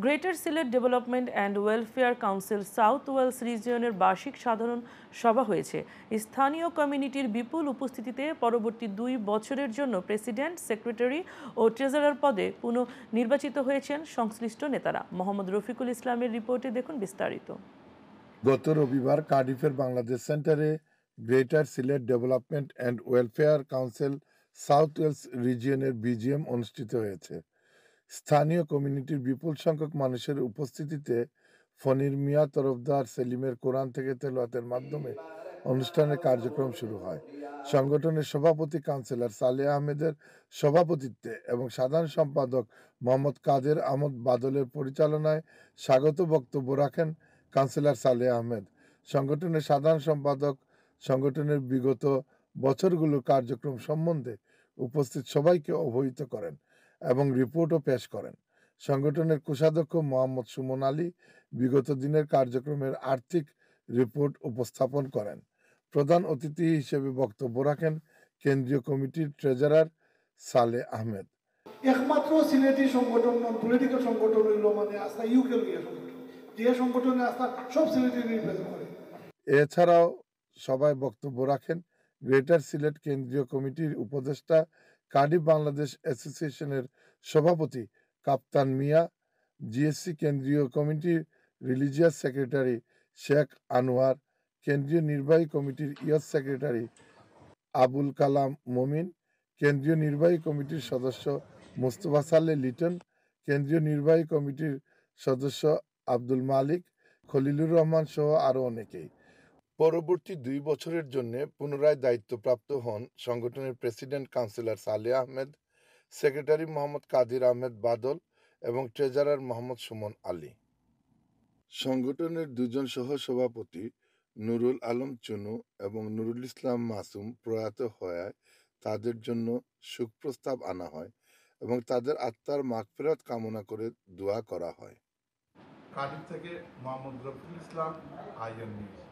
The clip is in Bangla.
Greater Sylhet development and welfare council South Wales রিজিয়নের বার্ষিক সাধারণ সভা হয়েছে। স্থানীয় কমিউনিটির বিপুল উপস্থিতিতে পরবর্তী 2 বছরের জন্য প্রেসিডেন্ট, সেক্রেটারি ও ট্রেজারার পদে পুনঃনির্বাচিত হয়েছেন সংশ্লিষ্ট নেতারা। মোহাম্মদ রফিকুল ইসলামের রিপোর্টে দেখুন বিস্তারিত। গত রবিবার কার্ডিফের বাংলাদেশ সেন্টারে greater Sylhet development and welfare council South Wales রিজিয়নের বিজিএম অনুষ্ঠিত হয়েছে। স্থানীয় কমিউনিটির বিপুল সংখ্যক মানুষের উপস্থিতিতে ফনির মিয়া তরফদার সেলিমের কোরআন থেকে তেলাওয়াতের মাধ্যমে অনুষ্ঠানের কার্যক্রম শুরু হয়। সংগঠনের সভাপতি কাউন্সিলর সালেহ আহমেদের সভাপতিত্বে এবং সাধারণ সম্পাদক মোহাম্মদ কাদের আহমদ বাদলের পরিচালনায় স্বাগত বক্তব্য রাখেন কাউন্সিলর সালেহ আহমেদ। সংগঠনের সাধারণ সম্পাদক সংগঠনের বিগত বছরগুলোর কার্যক্রম সম্বন্ধে উপস্থিত সবাইকে অবহিত করেন এবং রিপোর্টও পেশ করেন। সংগঠনের কোষাধ্যক্ষ মোহাম্মদ সুমন আলী বিগত দিনের কার্যক্রমের আর্থিক রিপোর্ট উপস্থাপন করেন। প্রধান অতিথি হিসেবে বক্তব্য রাখেন কেন্দ্রীয় কমিটির ট্রেজারার সালেহ আহমেদ। একমাত্র সিলেটি সংগঠন নন পলিটিক্যাল সংগঠন হইল মানে আস্থা ইউকে সংগঠন, যে সংগঠনের আস্থা সব সিলেটি রিপ্রেজেন্ট করে। এছাড়াও সবাই বক্তব্য রাখেন গ্রেটার সিলেট কেন্দ্রীয় কমিটির উপদেষ্টা, কার্ডিফ বাংলাদেশ অ্যাসোসিয়েশনের সভাপতি কাপ্তান মিয়া, জিএসসি কেন্দ্রীয় কমিটির রিলিজিয়াস সেক্রেটারি শেখ আনোয়ার, কেন্দ্রীয় নির্বাহী কমিটির ইয়ুথ সেক্রেটারি আবুল কালাম মমিন, কেন্দ্রীয় নির্বাহী কমিটির সদস্য মুস্তফা সালে লিটন, কেন্দ্রীয় নির্বাহী কমিটির সদস্য আব্দুল মালিক, খলিলুর রহমান সহ আরও অনেকেই। পরবর্তী 2 বছরের জন্য পুনরায় দায়িত্বপ্রাপ্ত হন সংগঠনের president councillor Saleh Ahmed, secretary Mohammad Kadir Ahmed Badal এবং ট্রেজারার মোহাম্মদ সুমন আলী। সংগঠনের 2 জন সহ-সভাপতি নুরুল আলম চুনু এবং নুরুল ইসলাম মাসুম প্রয়াত হওয়ায় তাদের জন্য শোক প্রস্তাব আনা হয় এবং তাদের আত্মার মাগফিরাত কামনা করে দোয়া করা হয়। কার্ডিফ থেকে মোহাম্মদ রফিকুল ইসলাম, আইএন নিউজ।